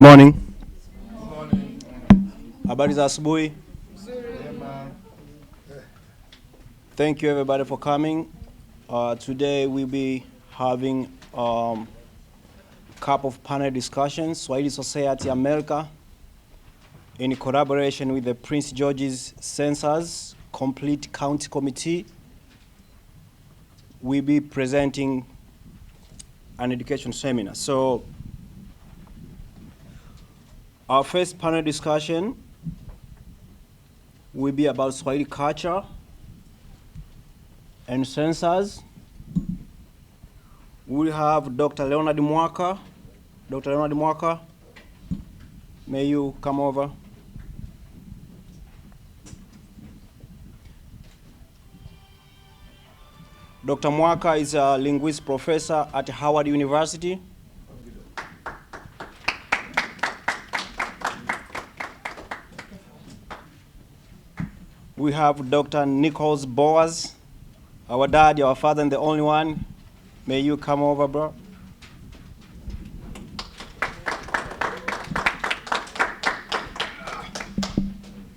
Morning. Habari za asubuhi. Thank you everybody for coming. Today we'll be having a couple of panel discussions, Swahili Society America, in collaboration with the Prince George's Census Complete County Committee. We'll be presenting an education seminar. So our first panel discussion will be about Swahili culture and census. We have Dr. Leonard Muaka. Dr. Leonard Muaka, may you come over? Dr. Muaka is a linguist professor at Howard University. We have Dr. Nicholls Boas, our dad, our father, and the only one. May you come over, bro?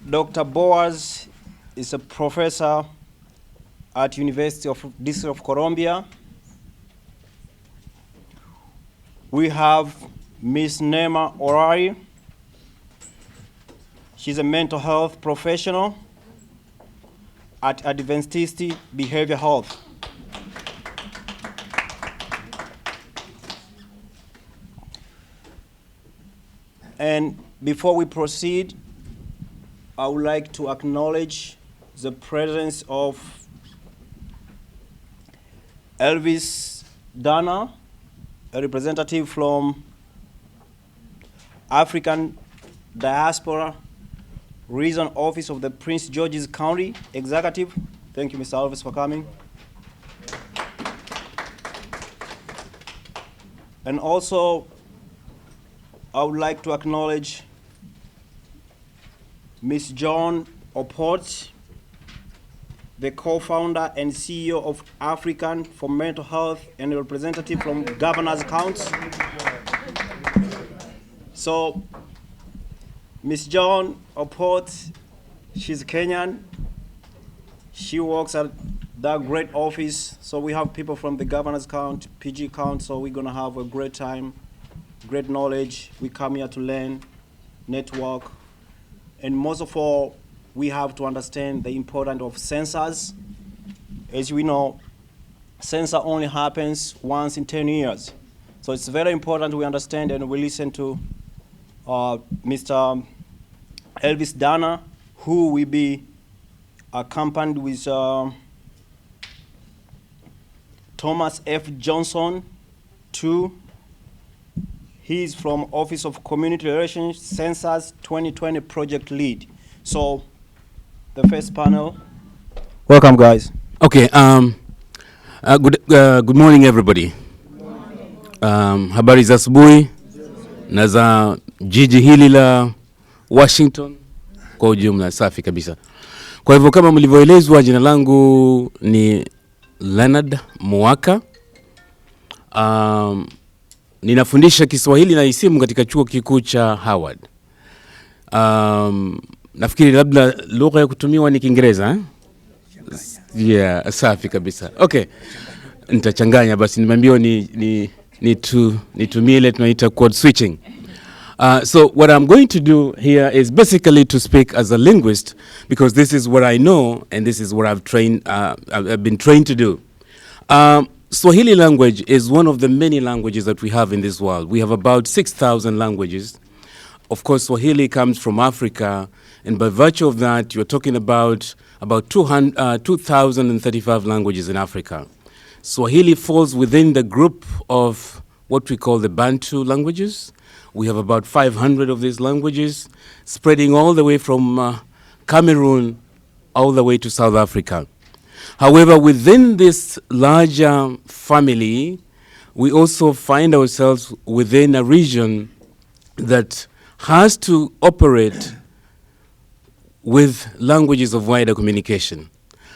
Dr. Boas is a professor at University of District of Columbia. We have Miss Neema Olory. She's a mental health professional at Adventist Behavioral Health. And before we proceed, I would like to acknowledge the presence of Elvis Dana, a representative from African Diaspora Region Office of the Prince George's County Executive. Thank you, Mr. Elvis, for coming. And also, I would like to acknowledge Ms. John Oport, the co-founder and CEO of African for Mental Health and a representative from Governor's Council. So, Ms. John Oport, she's Kenyan. She works at that great office. So we have people from the Governor's Council, PG Council, so we're gonna have a great time, great knowledge. We come here to learn, network, and most of all, we have to understand the importance of census. As we know, census only happens once in 10 years. So it's very important we understand and we listen to Mr. Elvis Dana, who will be accompanied with Thomas F. Johnson, too. He's from Office of Community Relations, Census 2020 Project Lead. So, the first panel. Welcome, guys. Okay. Good morning, everybody. Habari za asubuhi na za jiji hili la Washington kwa ujumla, safi kabisa. Kwa hivyo kama mlivyoelezwa, jina langu ni Leonard Muaka. Ninafundisha Kiswahili na isimu katika chuo kikuu cha Howard. Nafikiri labda lugha ya kutumiwa ni Kiingereza. Yeah, safi kabisa. Okay. Nitachanganya basi, nimeambiwa nitumie ile tunaita code switching. So what I'm going to do here is basically to speak as a linguist, because this is what I know and this is what I've been trained to do. Swahili language is one of the many languages that we have in this world. We have about 6,000 languages. Of course, Swahili comes from Africa, and by virtue of that, you're talking about 2,035 languages in Africa. Swahili falls within the group of what we call the Bantu languages. We have about 500 of these languages, spreading all the way from Cameroon all the way to South Africa. However, within this larger family, we also find ourselves within a region that has to operate with languages of wider communication.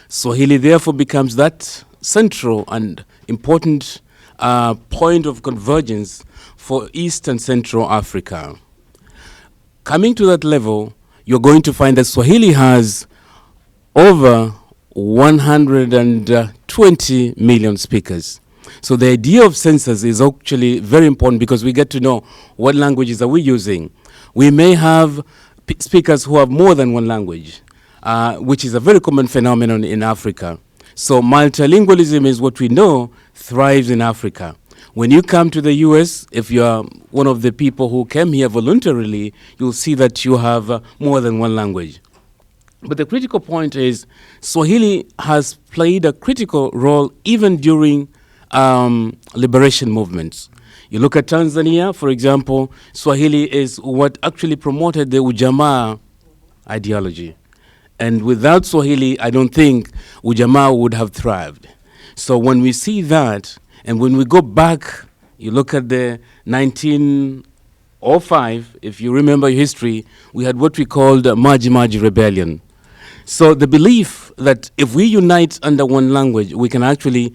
Swahili therefore becomes that central and important point of convergence for East and Central Africa. coming to that level, you're going to find that Swahili has over 120 million speakers. So the idea of census is actually very important because we get to know what languages are we using. We may have speakers who have more than one language, which is a very common phenomenon in Africa. So multilingualism is what we know thrives in Africa. When you come to the US, if you are one of the people who came here voluntarily, you'll see that you have more than one language. But the critical point is Swahili has played a critical role even during liberation movements. You look at Tanzania, for example, Swahili is what actually promoted the Ujamaa ideology. And without Swahili, I don't think Ujamaa would have thrived. So when we see that, and when we go back, you look at the 1905, if you remember history, we had what we called Maji Maji Rebellion. So the belief that if we unite under one language, we can actually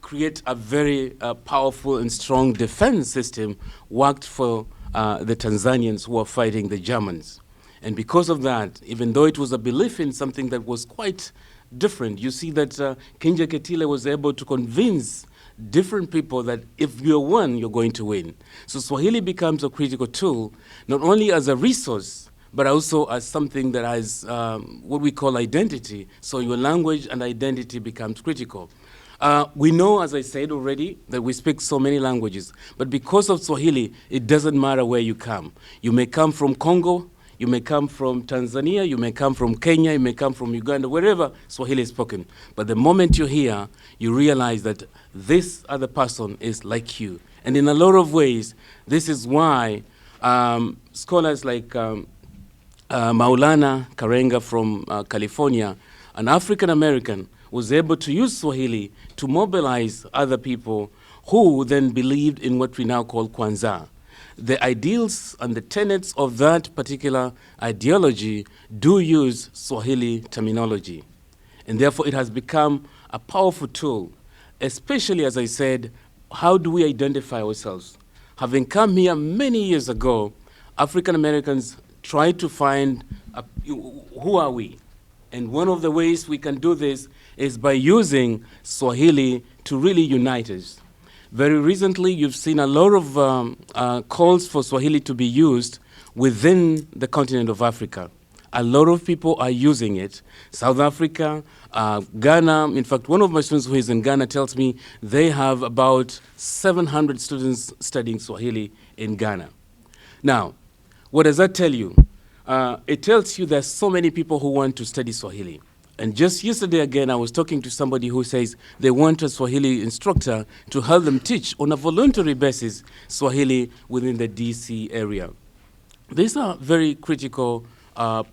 create a very powerful and strong defense system worked for the Tanzanians who are fighting the Germans. And because of that, even though it was a belief in something that was quite different, you see that Kinja Ketile was able to convince different people that if you're one, you're going to win. So Swahili becomes a critical tool, not only as a resource, but also as something that has what we call identity. So your language and identity becomes critical. We know, as I said already, that we speak so many languages. But because of Swahili, it doesn't matter where you come. You may come from Congo, you may come from Tanzania, you may come from Kenya, you may come from Uganda, wherever Swahili is spoken. But the moment you're here, you realize that this other person is like you. And in a lot of ways, this is why scholars like Maulana Karenga from California, an African American, was able to use Swahili to mobilize other people who then believed in what we now call Kwanzaa. The ideals and the tenets of that particular ideology do use Swahili terminology. And therefore it has become a powerful tool, especially, as I said, how do we identify ourselves? Having come here many years ago, African Americans tried to find who are we? And one of the ways we can do this is by using Swahili to really unite us. Very recently, you've seen a lot of calls for Swahili to be used within the continent of Africa. A lot of people are using it. South Africa, Ghana. In fact, one of my students who is in Ghana tells me they have about 700 students studying Swahili in Ghana. Now, what does that tell you? It tells you there's so many people who want to study Swahili. And just yesterday again, I was talking to somebody who says they want a Swahili instructor to help them teach on a voluntary basis Swahili within the DC area. These are very critical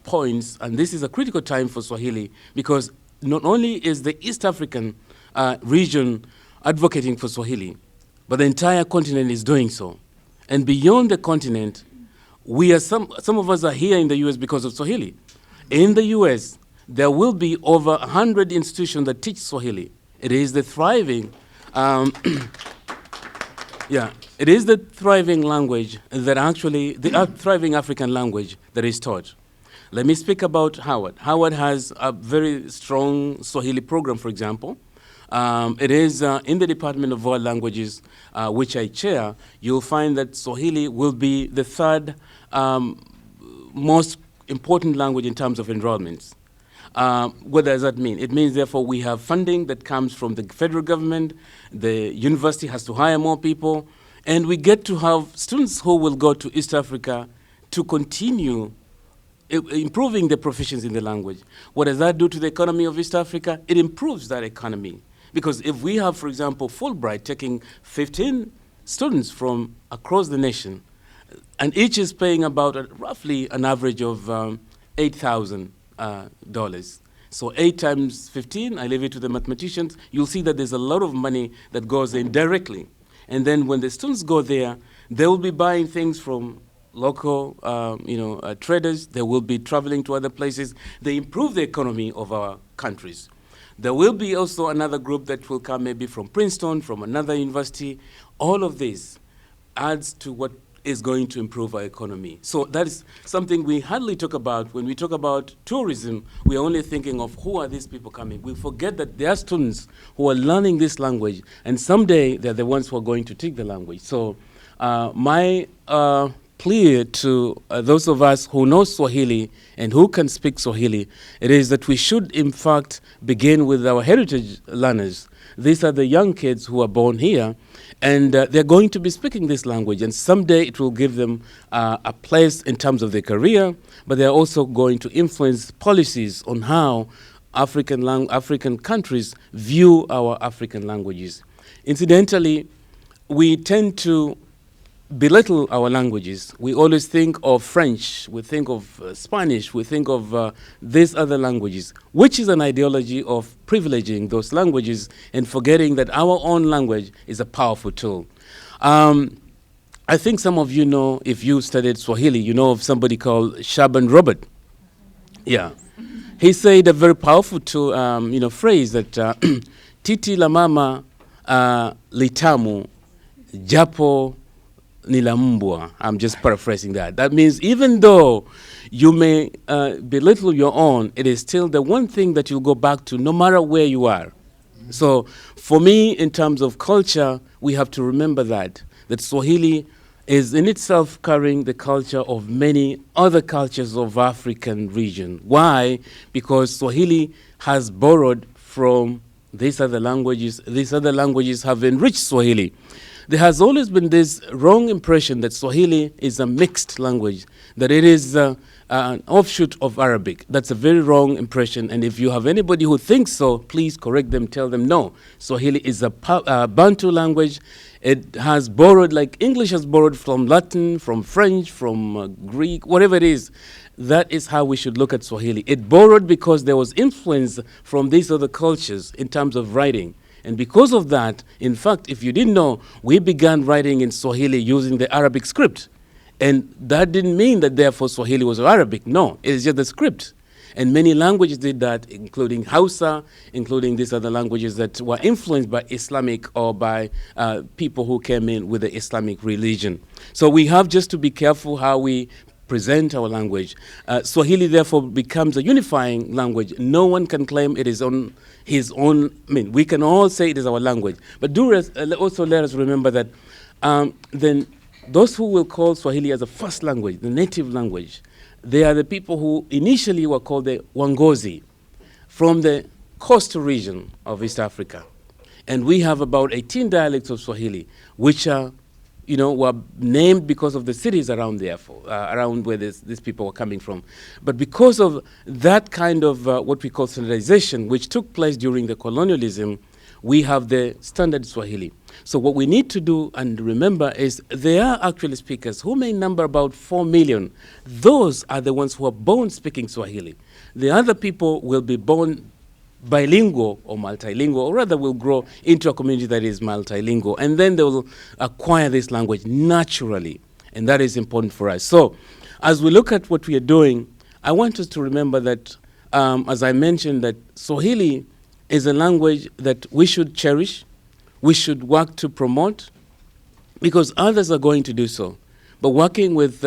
points, and this is a critical time for Swahili because not only is the East African region advocating for Swahili, but the entire continent is doing so. And beyond the continent, we are some of us are here in the US because of Swahili. In the US, there will be over 100 institutions that teach Swahili. It is the thriving, it is the thriving language that actually, the thriving African language that is taught. Let me speak about Howard. Howard has a very strong Swahili program, for example. It is in the Department of World Languages, which I chair. You'll find that Swahili will be the third most important language in terms of enrollments. What does that mean? It means, therefore, we have funding that comes from the federal government, the university has to hire more people, and we get to have students who will go to East Africa to continue improving their proficiency in the language. What does that do to the economy of East Africa? It improves that economy. Because if we have, for example, Fulbright taking 15 students from across the nation, and each is paying about roughly an average of $8,000. So 8 times 15, I leave it to the mathematicians, you'll see that there's a lot of money that goes in directly. And then when the students go there, they will be buying things from local traders. They will be traveling to other places. They improve the economy of our countries. There will be also another group that will come maybe from Princeton, from another university. All of this adds to what is going to improve our economy. So that is something we hardly talk about. When we talk about tourism, we are only thinking of who are these people coming. We forget that there are students who are learning this language, and someday they're the ones who are going to teach the language. So my plea to those of us who know Swahili and who can speak Swahili, it is that we should, in fact, begin with our heritage learners. These are the young kids who are born here, and they're going to be speaking this language, and someday it will give them a place in terms of their career, but they're also going to influence policies on how African countries view our African languages. Incidentally, we tend to belittle our languages. We always think of French, we think of Spanish, we think of these other languages, which is an ideology of privileging those languages and forgetting that our own language is a powerful tool. I think some of you know, if you studied Swahili, you know of somebody called Shaban Robert. Yeah. He said a very powerful tool, phrase that titi la mama litamu japo nilambwa. I'm just paraphrasing that. That means even though you may belittle your own, it is still the one thing that you'll go back to no matter where you are. So for me, in terms of culture, we have to remember that Swahili is in itself carrying the culture of many other cultures of African region. Why? Because Swahili has borrowed from these other languages. These other languages have enriched Swahili. There has always been this wrong impression that Swahili is a mixed language, that it is an offshoot of Arabic. That's a very wrong impression, and if you have anybody who thinks so, please correct them, tell them no. Swahili is a Bantu language. It has borrowed, like English has borrowed from Latin, from French, from Greek, whatever it is. That is how we should look at Swahili. It borrowed because there was influence from these other cultures in terms of writing. And because of that, in fact, if you didn't know, we began writing in Swahili using the Arabic script. And that didn't mean that therefore Swahili was Arabic. No, it is just the script. And many languages did that, including Hausa, including these other languages that were influenced by Islamic or by people who came in with the Islamic religion. So we have just to be careful how we present our language. Swahili therefore becomes a unifying language. No one can claim it is on his own. I mean, we can all say it is our language. But also let us remember that then those who will call Swahili as a first language, the native language, they are the people who initially were called the Wangozi from the coastal region of East Africa. And we have about 18 dialects of Swahili, which are were named because of the cities around there, around where these people were coming from. But because of that kind of what we call standardization, which took place during the colonialism, we have the standard Swahili. So what we need to do and remember is there are actually speakers who may number about 4 million. Those are the ones who are born speaking Swahili. The other people will be born bilingual or multilingual, or rather will grow into a community that is multilingual, and then they will acquire this language naturally, and that is important for us. So as we look at what we are doing, I want us to remember that, as I mentioned, that Swahili is a language that we should cherish, we should work to promote, because others are going to do so. But working with,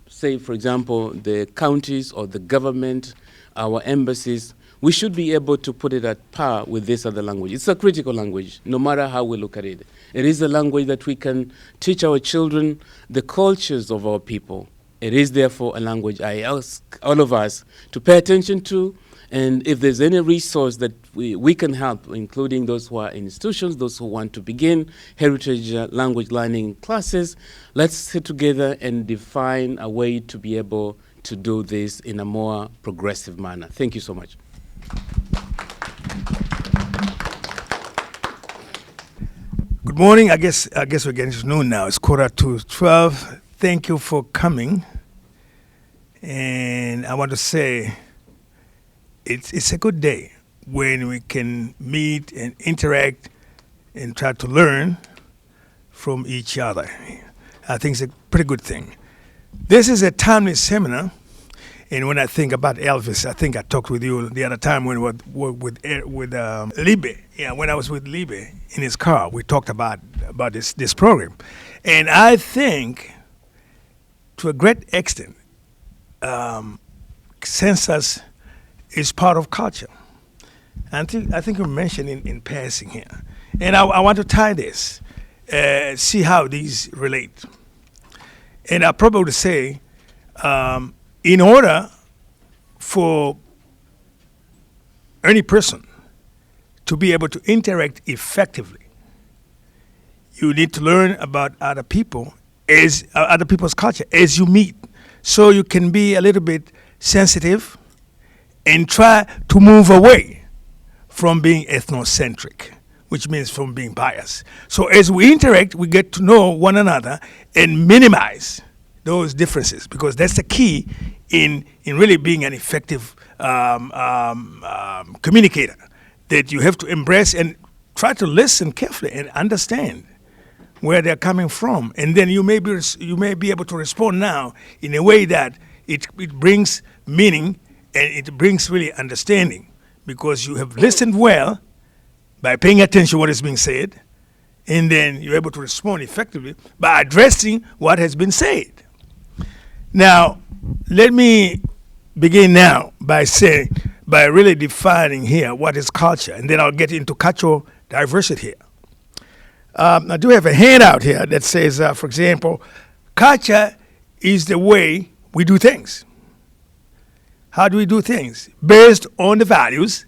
say, for example, the counties or the government, our embassies, we should be able to put it at par with this other language. It's a critical language, no matter how we look at it. It is a language that we can teach our children the cultures of our people. It is therefore a language I ask all of us to pay attention to, and if there's any resource that we can help, including those who are in institutions, those who want to begin heritage language learning classes, let's sit together and define a way to be able to do this in a more progressive manner. Thank you so much. Good morning. I guess we're getting to noon now. It's 11:45. Thank you for coming. And I want to say it's a good day when we can meet and interact and try to learn from each other. I think it's a pretty good thing. This is a timely seminar. And when I think about Elvis, I think I talked with you the other time when we were with Libe. Yeah, when I was with Libe in his car, we talked about this program. And I think to a great extent, census is part of culture. I think you mentioned in passing here. And I want to tie this, see how these relate. And I probably would say, in order for any person to be able to interact effectively, you need to learn about other people, as other people's culture as you meet, so you can be a little bit sensitive and try to move away from being ethnocentric, which means from being biased. So as we interact, we get to know one another and minimize those differences, because that's the key in really being an effective communicator, that you have to embrace and try to listen carefully and understand where they're coming from, and then you may be able to respond now in a way that it brings meaning and it brings really understanding, because you have listened well by paying attention to what is being said, and then you're able to respond effectively by addressing what has been said. Now, let me begin now by really defining here what is culture, and then I'll get into cultural diversity here. I do have a handout here that says, for example, culture is the way we do things. How do we do things? Based on the values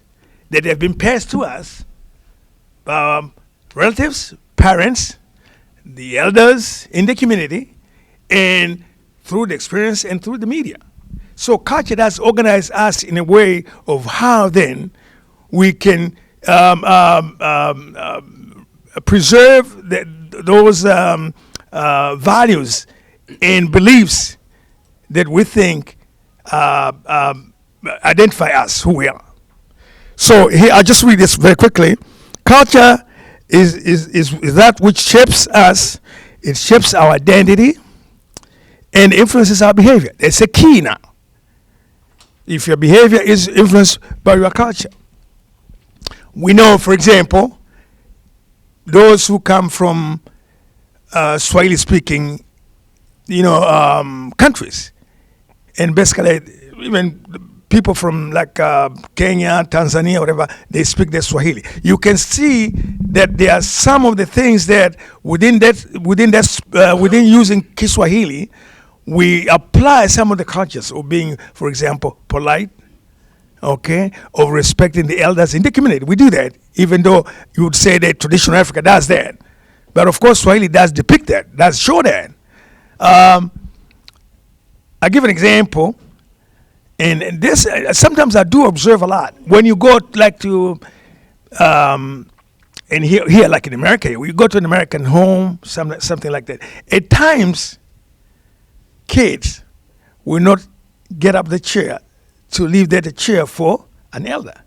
that have been passed to us by relatives, parents, the elders in the community, and through the experience and through the media. So culture does organize us in a way of how then we can preserve those values and beliefs that we think identify us, who we are. So here, I'll just read this very quickly. Culture is that which shapes us. It shapes our identity and influences our behavior. That's a key now. If your behavior is influenced by your culture. We know, for example, those who come from Swahili-speaking, countries, and basically even people from like Kenya, Tanzania, whatever, they speak their Swahili. You can see that there are some of the things that within using Kiswahili, we apply some of the cultures of being, for example, polite, okay, of respecting the elders in the community. We do that, even though you would say that traditional Africa does that. But of course, Swahili does depict that, does show that. I give an example, and this, sometimes I do observe a lot. When you go like to, and here like in America, we go to an American home, something like that. At times, kids will not get up the chair to leave that chair for an elder.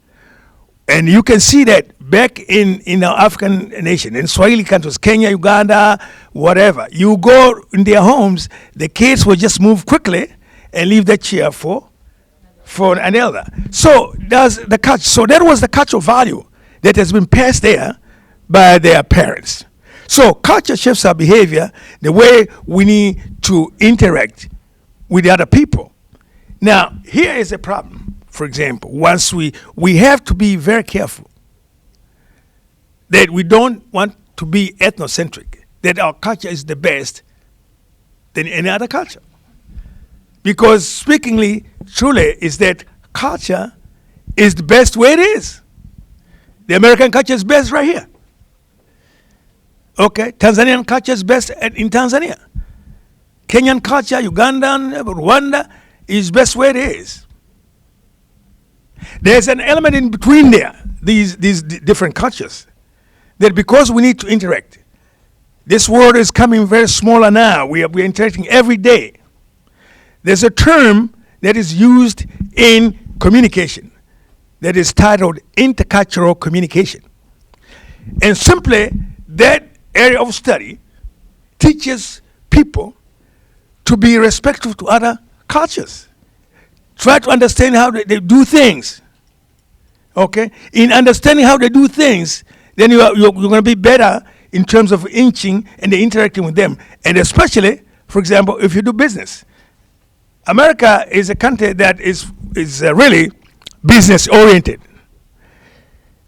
And you can see that back in our African nation, in Swahili countries, Kenya, Uganda, whatever. You go in their homes, the kids will just move quickly and leave that chair for an elder. So that's the culture. So that was the cultural value that has been passed there by their parents. So culture shapes our behavior, the way we need to interact with other people. Now, here is a problem. For example, once we have to be very careful that we don't want to be ethnocentric, that our culture is the best than any other culture. Because speakingly, truly, is that culture is the best way it is. The American culture is best right here. Okay, Tanzanian culture is best in Tanzania. Kenyan culture, Ugandan, Rwanda is best where it is. There's an element in between there, these different cultures, that because we need to interact, this world is coming very smaller now. We're interacting every day. There's a term that is used in communication that is titled intercultural communication. And simply, that area of study teaches people to be respectful to other cultures. Try to understand how they do things. Okay? In understanding how they do things, then you're going to be better in terms of inching and interacting with them. And especially, for example, if you do business. America is a country that is really business oriented.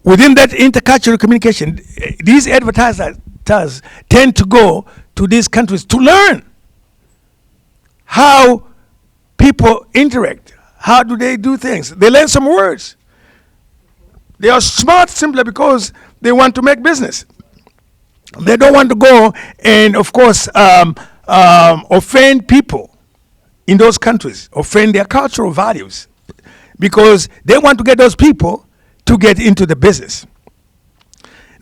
Within that intercultural communication, these advertisers tend to go to these countries to learn how people interact. How do they do things? They learn some words. They are smart simply because they want to make business. They don't want to go and, of course, offend people in those countries, offend their cultural values, because they want to get those people to get into the business.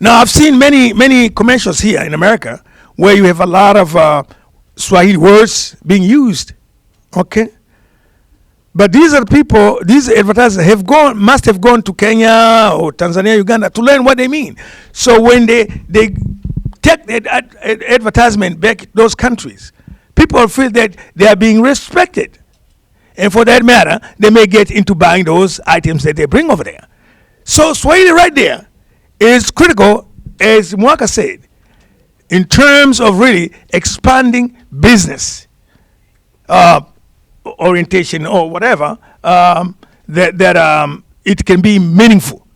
Now, I've seen many commercials here in America where you have a lot of Swahili words being used, okay? But these are the people, these advertisers must have gone to Kenya or Tanzania, Uganda to learn what they mean. So when they take that advertisement back to those countries, people feel that they are being respected. And for that matter, they may get into buying those items that they bring over there. So Swahili right there is critical, as Muaka said, in terms of really expanding business orientation or whatever, that it can be meaningful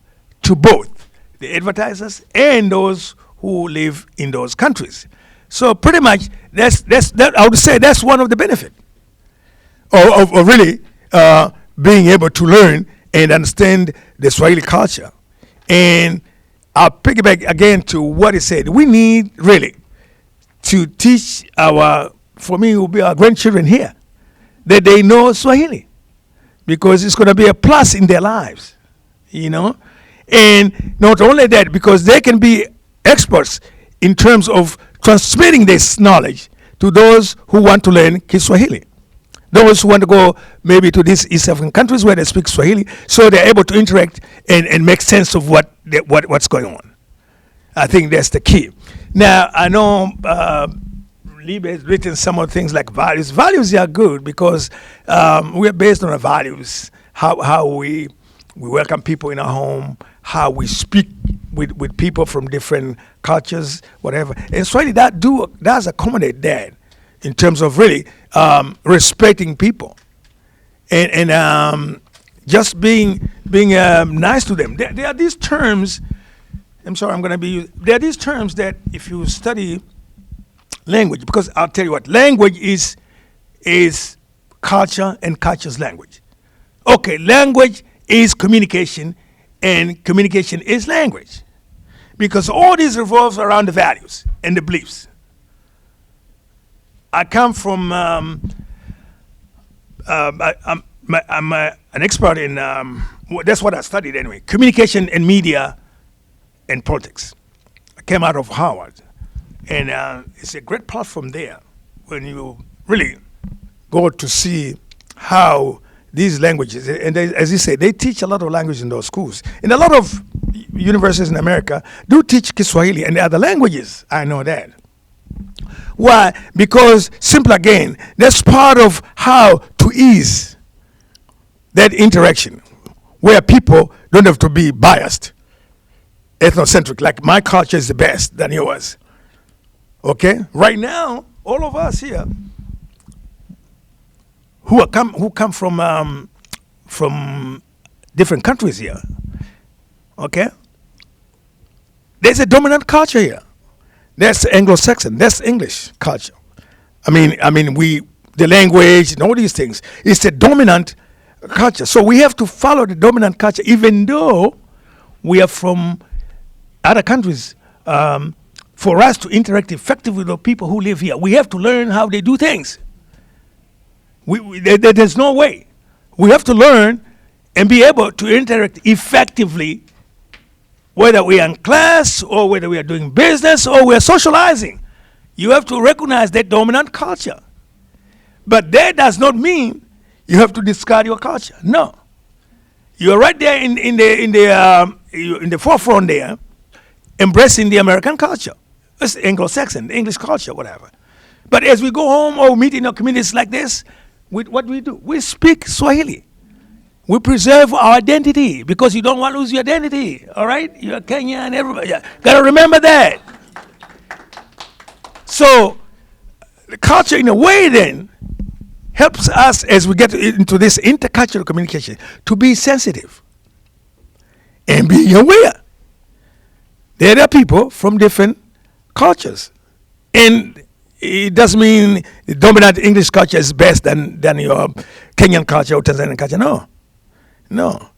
to both the advertisers and those who live in those countries. So pretty much that I would say that's one of the benefits of really being able to learn and understand the Swahili culture. And I'll piggyback again to what he said. We need really to teach for me, it will be our grandchildren here, that they know Swahili, because it's going to be a plus in their lives, you know. And not only that, because they can be experts in terms of transmitting this knowledge to those who want to learn Kiswahili. Those who want to go maybe to these East African countries where they speak Swahili, so they're able to interact and make sense of what's going on. I think that's the key. Now, I know Liebe has written some of the things like values. Values are good because we're based on our values, how we welcome people in our home, how we speak with people from different cultures, whatever. And Swahili does accommodate that in terms of really respecting people and just being nice to them. There are these terms. I'm sorry, I'm going to be. There are these terms that if you study language, because I'll tell you what, language is culture and culture's language. Okay, language is communication and communication is language, because all this revolves around the values and the beliefs. I come from, I'm an expert in, that's what I studied anyway, communication and media and politics. I came out of Harvard. And it's a great platform there when you really go to see how these languages, and as you say, they teach a lot of language in those schools. And a lot of universities in America do teach Kiswahili and the other languages. I know that. Why? Because, simple again, that's part of how to ease that interaction, where people don't have to be biased, ethnocentric, like my culture is the best than yours. Okay, right now, all of us here who come from different countries here, okay, there's a dominant culture here. That's Anglo-Saxon. That's English culture. I mean, the language and all these things. It's a dominant culture. So we have to follow the dominant culture, even though we are from other countries. For us to interact effectively with the people who live here, we have to learn how they do things. There's no way. We have to learn and be able to interact effectively, whether we are in class or whether we are doing business or we are socializing. You have to recognize that dominant culture. But that does not mean you have to discard your culture. No. You're right there in the forefront there, embracing the American culture. It's Anglo-Saxon, English culture, whatever. But as we go home or meet in our communities like this, what do? We speak Swahili. We preserve our identity, because you don't want to lose your identity, all right? You're Kenyan and everybody. Yeah. Got to remember that. So the culture, in a way, then, helps us as we get into this intercultural communication to be sensitive and be aware. There are people from different cultures. And it doesn't mean the dominant English culture is best than your Kenyan culture or Tanzanian culture. No.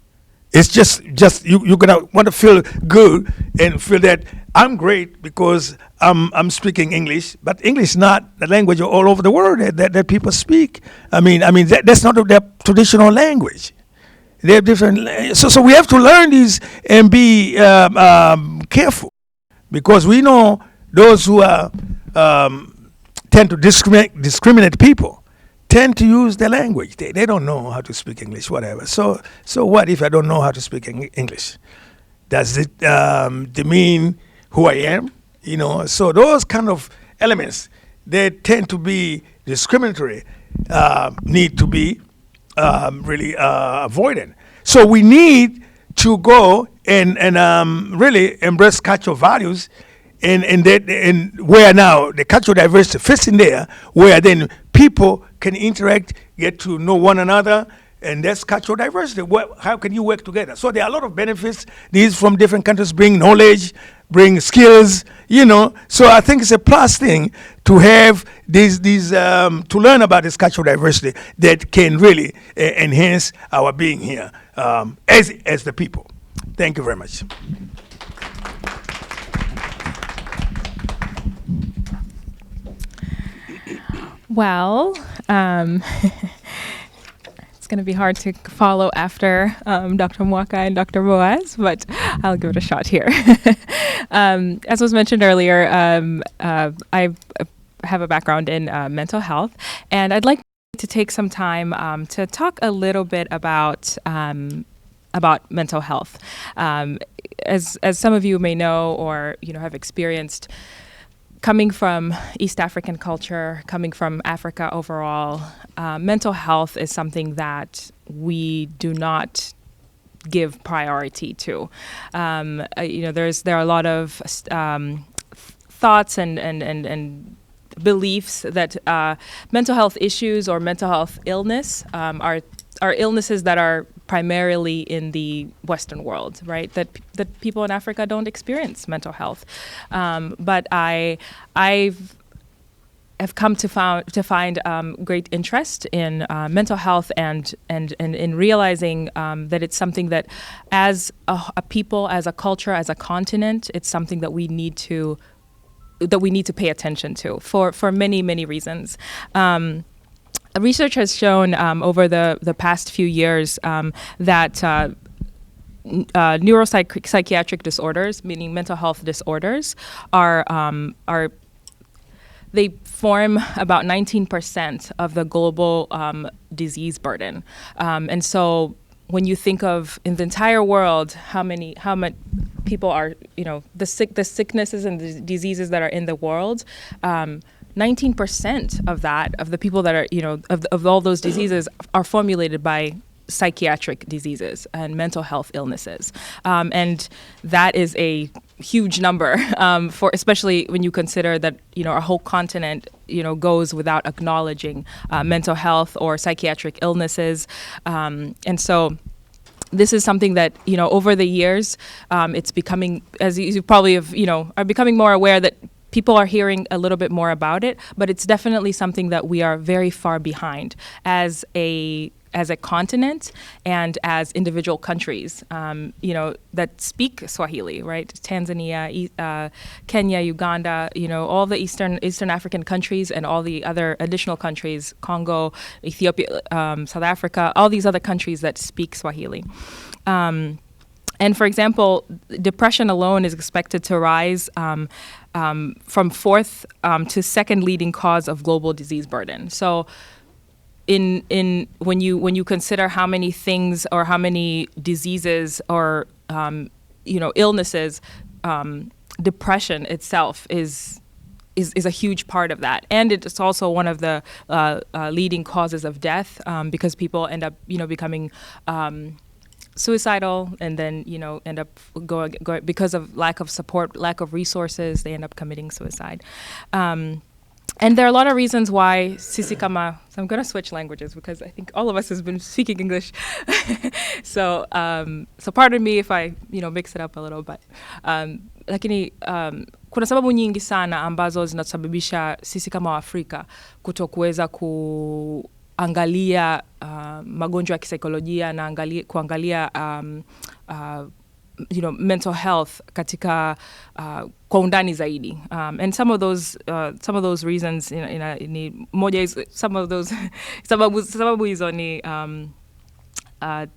It's just you're gonna want to feel good and feel that I'm great because I'm speaking English, but English is not the language all over the world that people speak. I mean that's not their traditional language. They have different. So we have to learn these and be careful, because we know those who are tend to discriminate people tend to use their language. They don't know how to speak English, whatever. So what if I don't know how to speak English? Does it demean who I am? So those kind of elements, they tend to be discriminatory, need to be really avoided. So we need to go and really embrace cultural values, and where now the cultural diversity fits in there, where then people can interact, get to know one another, and that's cultural diversity. How can you work together? So there are a lot of benefits. These from different countries bring knowledge, bring skills, So I think it's a plus thing to have these to learn about this cultural diversity that can really enhance our being here as the people. Thank you very much. Well, it's going to be hard to follow after Dr. Muaka and Dr. Boas, but I'll give it a shot here. As was mentioned earlier, I have a background in mental health, and I'd like to take some time to talk a little bit about mental health. As some of you may know, or have experienced, coming from East African culture, coming from Africa overall, mental health is something that we do not give priority to. There are a lot of thoughts and beliefs that mental health issues or mental health illness are illnesses that are primarily in the Western world, right? That people in Africa don't experience mental health. But I've come to find great interest in mental health and in realizing that it's something that, as a people, as a culture, as a continent, it's something that we need to pay attention to for many reasons. Research has shown over the past few years that neuropsychiatric disorders, meaning mental health disorders, they form about 19% of the global disease burden. And so when you think of in the entire world how many people are, the sicknesses and the diseases that are in the world, 19% of the people that are, of all those diseases are formulated by psychiatric diseases and mental health illnesses. And that is a huge number, for especially when you consider that, our whole continent, goes without acknowledging mental health or psychiatric illnesses. And so this is something that, over the years, it's becoming, as you probably have, are becoming more aware that people are hearing a little bit more about it, but it's definitely something that we are very far behind as a continent and as individual countries, that speak Swahili, right? Tanzania, Kenya, Uganda, all the Eastern African countries and all the other additional countries, Congo, Ethiopia, South Africa, all these other countries that speak Swahili. And for example, depression alone is expected to rise from fourth to second leading cause of global disease burden. So when you consider how many things or how many diseases or illnesses, depression itself is a huge part of that, and it's also one of the leading causes of death because people end up becoming suicidal, and then end up going because of lack of support, lack of resources, they end up committing suicide. And there are a lot of reasons why sisi kama, so I'm going to switch languages because I think all of us has been speaking English. So pardon me if I, mix it up a little bit. Lakini kuna sababu nyingi sana ambazo zinatusababisha sisi kama Waafrika kutokuweza kuangalia magonjwa ya kisaikolojia na kuangalia mental health katika kwa undani zaidi. And some of those reasons ni moja is some of those sababu hizo ni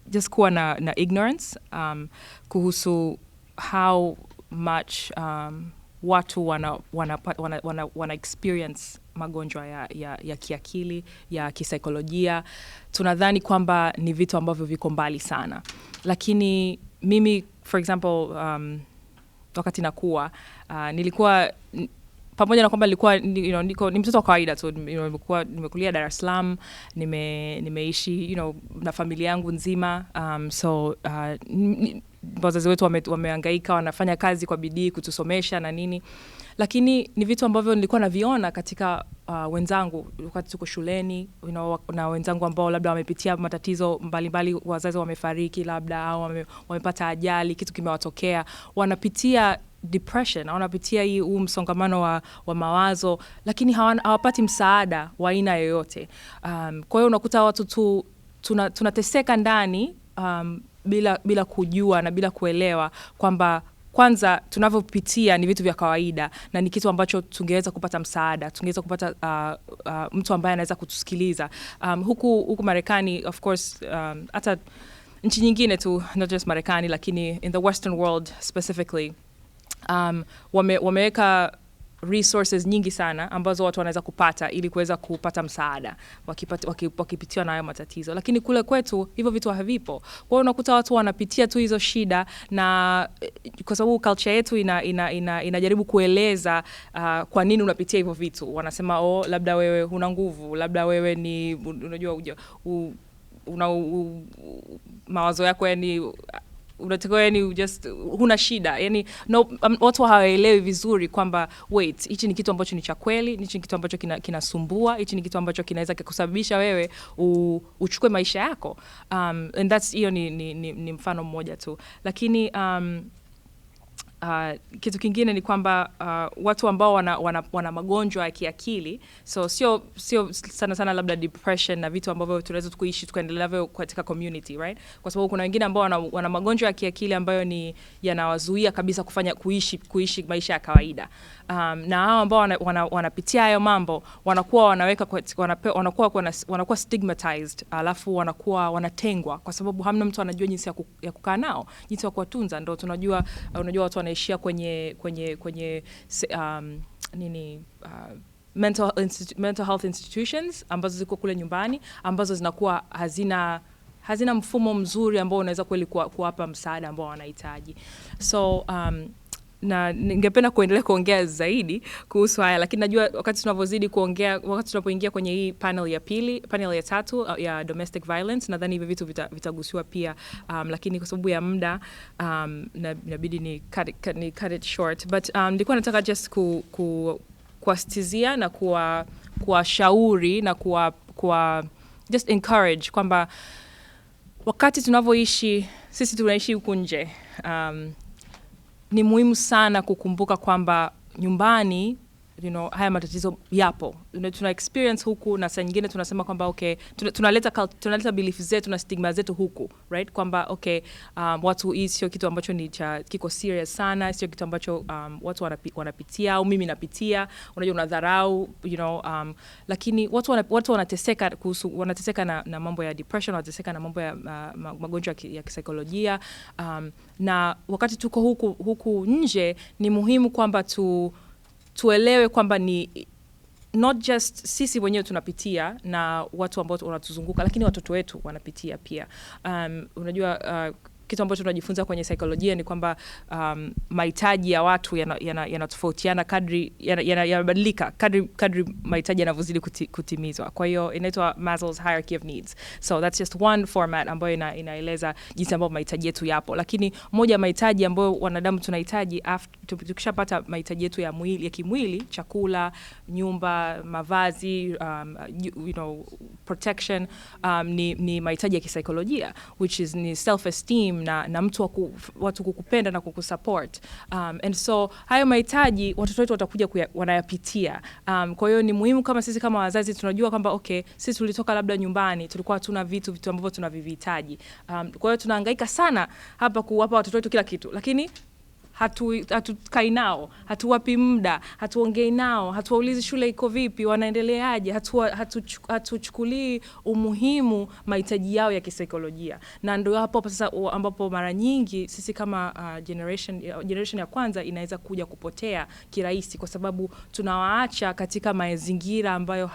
just kuwa na ignorance kuhusu how much watu wana experience magonjwa ya kiakili, ya kisaikolojia. Tunadhani kwamba ni vitu ambavyo viko mbali sana. Lakini mimi, for example, wakati nakuwa, nilikuwa, pamoja na kwamba nilikuwa, ni mtoto wa kawaida tu, nimekulia Dar es Salaam, nimeishi, na familia yangu nzima, so wazazi wetu wamehangaika, wanafanya kazi kwa bidii kutusomesha na nini. Lakini ni vitu ambavyo nilikuwa naviona katika wenzangu wakati tuko shuleni, na wenzangu ambao labda wamepitia matatizo mbalimbali, wazazi wamefariki labda au wamepata ajali, kitu kimewatokea, wanapitia depression, wanapitia huu msongamano wa mawazo, lakini hawapati msaada wa aina yoyote. Kwa hiyo unakuta watu tu tunateseka ndani bila kujua na bila kuelewa kwamba kwanza tunavyopitia ni vitu vya kawaida na ni kitu ambacho tungeweza kupata msaada, tungeweza kupata mtu ambaye anaweza kutusikiliza. Huku Marekani, of course, hata nchi nyingine tu, not just Marekani, lakini in the Western world specifically, wameweka resources nyingi sana ambazo watu wanaweza kupata ili kuweza kupata msaada wakipitiwa na hayo matatizo. Lakini kule kwetu hivyo vitu havipo. Kwa hiyo unakuta watu wanapitia tu hizo shida, na kwa sababu culture yetu inajaribu kueleza kwa nini unapitia hivyo vitu. Wanasema labda wewe huna nguvu, labda wewe ni unajua mawazo yako unatakiwa just huna shida. Watu hawaelewi vizuri kwamba wait, hichi ni kitu ambacho ni cha kweli, hichi ni kitu ambacho kinasumbua, hichi ni kitu ambacho kinaweza kusababisha wewe uchukue maisha yako. And that's ni mfano mmoja tu. Lakini kitu kingine ni kwamba watu ambao wana magonjwa ya kiakili, so sio sana labda depression na vitu ambavyo tunaweza kuishi tukaendelea navyo katika community, right? Kwa sababu kuna wengine ambao wana magonjwa ya kiakili ambayo yanawazuia kabisa kuishi maisha ya kawaida. Na hao ambao wanapitia hayo mambo wanakuwa stigmatized, alafu wanatengwa kwa sababu hamna mtu anajua jinsi ya kukaa nao, jinsi ya kuwatunza. Ndio unajua watu wanaishia kwenye mental health institutions ambazo ziko kule nyumbani, ambazo zinakuwa hazina mfumo mzuri ambao unaweza kweli kuwapa msaada ambao wanahitaji. So na ningependa kuendelea kuongea zaidi kuhusu haya, lakini najua wakati tunavyozidi kuongea, wakati tunapoingia kwenye hii panel ya 3 ya domestic violence, nadhani hivi vitu vitagusiwa pia, lakini kwa sababu ya muda inabidi ni cut it short. But nilikuwa nataka just kuwasitizia na kuwashauri na just encourage kwamba wakati tunavyoishi, sisi tunaishi huku nje, ni muhimu sana kukumbuka kwamba nyumbani, haya matatizo yapo. Tuna experience huku, na saa nyingine tunasema kwamba okay, tunaleta beliefs zetu na stigma zetu huku, right? Kwamba okay, watu hii sio kitu ambacho kiko serious sana, sio kitu ambacho watu wanapitia au mimi napitia, unajua unadharau, lakini watu wanateseka na mambo ya depression, wanateseka na mambo ya magonjwa ya kisaikolojia, na wakati tuko huku nje ni muhimu kwamba tuelewe kwamba ni not just sisi wenyewe tunapitia na watu ambao wanatuzunguka, lakini watoto wetu wanapitia pia. Unajua kitu ambacho tunajifunza kwenye saikolojia ni kwamba mahitaji ya watu yanatofautiana kadri yanabadilika kadri mahitaji yanavyozidi kutimizwa. Kwa hiyo inaitwa Maslow's hierarchy of needs. So that's just one format ambayo inaeleza jinsi ambavyo mahitaji yetu yapo. Lakini moja ya mahitaji ambayo wanadamu tunahitaji tukishapata mahitaji yetu ya kimwili, chakula, nyumba, mavazi, protection, ni mahitaji ya kisaikolojia, which is ni self-esteem na mtu watu kukupenda na kukusupport. And so hayo mahitaji watoto wetu watakuja wanayapitia. Kwa hiyo ni muhimu kama sisi kama wazazi tunajua kwamba okay, sisi tulitoka labda nyumbani, tulikuwa hatuna vitu ambavyo tunavihitaji. Kwa hiyo tunahangaika sana hapa kuwapa watoto wetu kila kitu, lakini hatukai nao, hatuwapi muda, hatuongei nao, hatuwaulizi shule iko vipi, wanaendeleaje, hatuchukulii umuhimu mahitaji yao ya kisaikolojia. Na ndio hapo sasa ambapo mara nyingi sisi kama generation ya kwanza inaweza kuja kupotea kirahisi, kwa sababu tunawaacha katika mazingira ambayo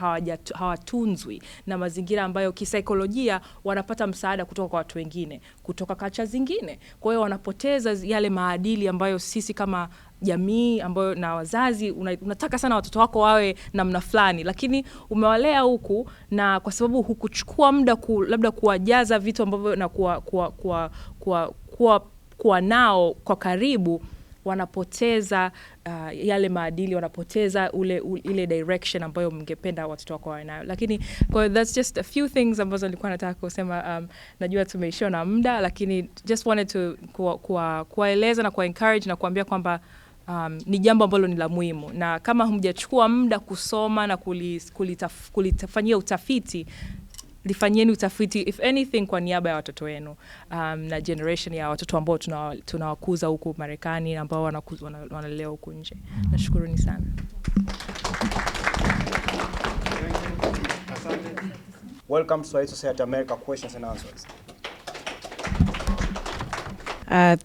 hawatunzwi na mazingira ambayo kisaikolojia wanapata msaada kutoka kwa watu wengine, kutoka kacha zingine. Kwa hiyo wanapoteza yale maadili ambayo sisi kama jamii ambayo na wazazi unataka sana watoto wako wawe namna fulani, lakini umewalea huku na kwa sababu hukuchukua muda labda kuwajaza vitu ambavyo na kuwa nao kwa karibu, wanapoteza yale maadili, wanapoteza ile direction ambayo mngependa watoto wako wawe nayo. Lakini kwa that's just a few things ambazo nilikuwa nataka kusema. Najua tumeishiwa na muda, lakini just wanted to kuwaeleza na encourage na kuambia kwamba ni jambo ambalo ni la muhimu, na kama humjachukua muda kusoma na kulitafanyia utafiti, lifanyeni utafiti if anything kwa niaba ya watoto wenu, na generation ya watoto ambao tunawakuza huku Marekani ambao wanalelewa huku nje. Nashukuruni sana. Welcome to Swahili Society America Questions and Answers.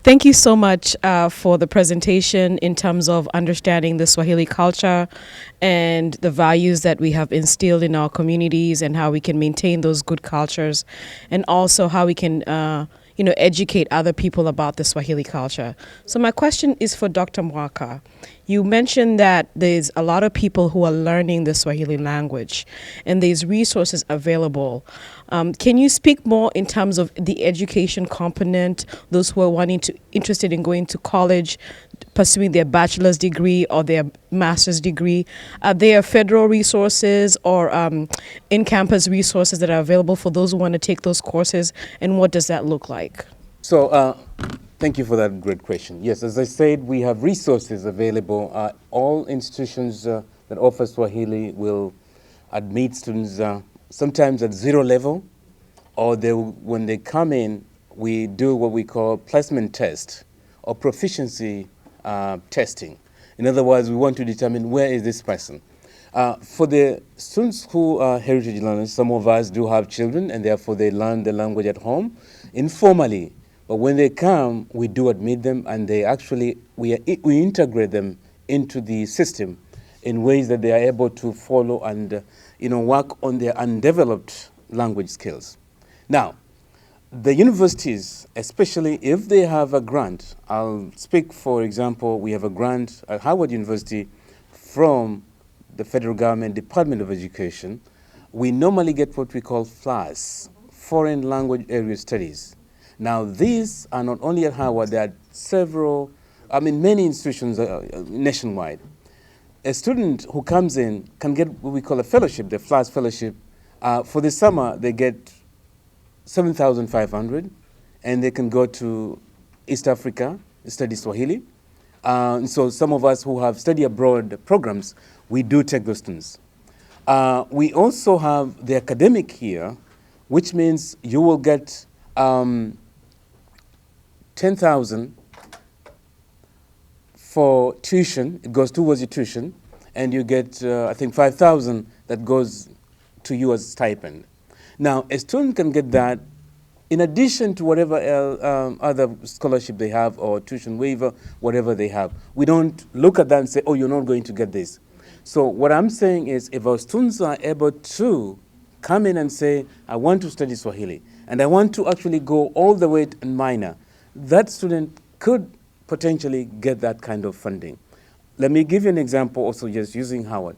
Thank you so much for the presentation in terms of understanding the Swahili culture and the values that we have instilled in our communities and how we can maintain those good cultures, and also how we can educate other people about the Swahili culture. So my question is for Dr. Muaka. You mentioned that there's a lot of people who are learning the Swahili language and there's resources available. Can you speak more in terms of the education component, those who are interested in going to college, pursuing their bachelor's degree or their master's degree? Are there federal resources or in-campus resources that are available for those who want to take those courses, and what does that look like? So thank you for that great question. Yes, as I said, we have resources available. All institutions that offer Swahili will admit students sometimes at zero level, or when they come in, we do what we call placement test or proficiency testing. In other words, we want to determine where is this person. For the students who are heritage learners, some of us do have children and therefore they learn the language at home informally. But when they come, we do admit them, and we integrate them into the system in ways that they are able to follow and work on their undeveloped language skills. Now, the universities, especially if they have a grant, I'll speak, for example, we have a grant at Howard University from the federal government Department of Education. We normally get what we call FLAS, Foreign Language Area Studies. Now, these are not only at Howard, there are many institutions nationwide. A student who comes in can get what we call a fellowship, the FLAS fellowship. For the summer, they get $7,500, and they can go to East Africa, study Swahili. So some of us who have study abroad programs, we do take those students. We also have the academic here, which means you will get $10,000 for tuition. It goes towards your tuition, and you get, I think, $5,000 that goes to you as stipend. Now, a student can get that in addition to whatever other scholarship they have or tuition waiver, whatever they have. We don't look at that and say, oh, you're not going to get this. So what I'm saying is, if our students are able to come in and say, I want to study Swahili, and I want to actually go all the way to minor, that student could potentially get that kind of funding. Let me give you an example also just using Howard.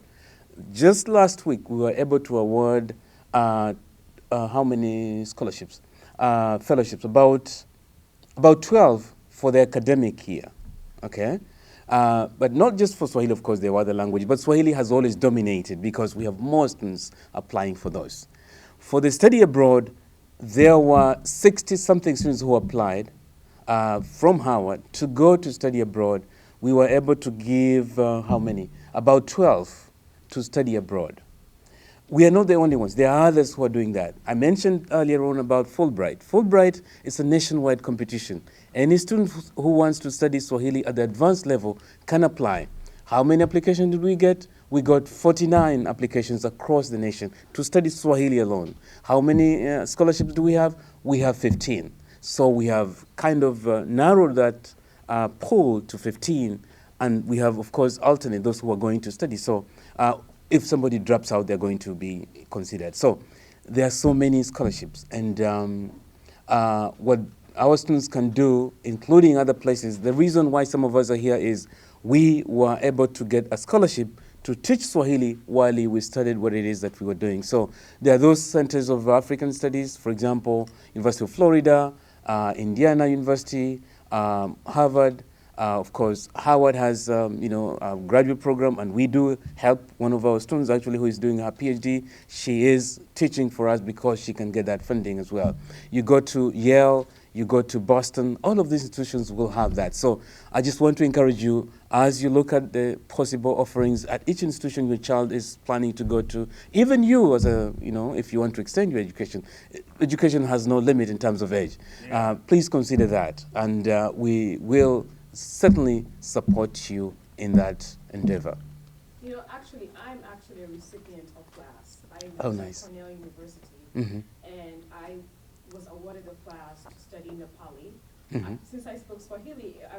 Just last week, we were able to award how many scholarships? Fellowships, about 12 for the academic year, okay? But not just for Swahili, of course, there were other languages, but Swahili has always dominated because we have more students applying for those. For the study abroad, there were 60-something students who applied from Howard to go to study abroad. We were able to give, how many? About 12 to study abroad. We are not the only ones. There are others who are doing that. I mentioned earlier on about Fulbright. Fulbright is a nationwide competition. Any student who wants to study Swahili at the advanced level can apply. How many applications did we get? We got 49 applications across the nation to study Swahili alone. How many scholarships do we have? We have 15. So we have kind of narrowed that pool to 15, and we have, of course, alternate those who are going to study. So if somebody drops out, they're going to be considered. So there are so many scholarships, and what our students can do, including other places, the reason why some of us are here is we were able to get a scholarship to teach Swahili while we studied what it is that we were doing. So there are those centers of African studies, for example, University of Florida, Indiana University, Harvard. Of course, Howard has a graduate program, and we do help one of our students actually who is doing her PhD. She is teaching for us because she can get that funding as well. You go to Yale, you go to Boston, all of these institutions will have that. So I just want to encourage you, as you look at the possible offerings at each institution your child is planning to go to, even you as a, if you want to extend your education, education has no limit in terms of age. Please consider that, and we will certainly support you in that endeavor. Actually, I'm actually a recipient of class. I Oh, was nice. at Cornell University, Mm-hmm. and I was awarded a class to study Nepali. Mhm. Since I spoke Swahili, I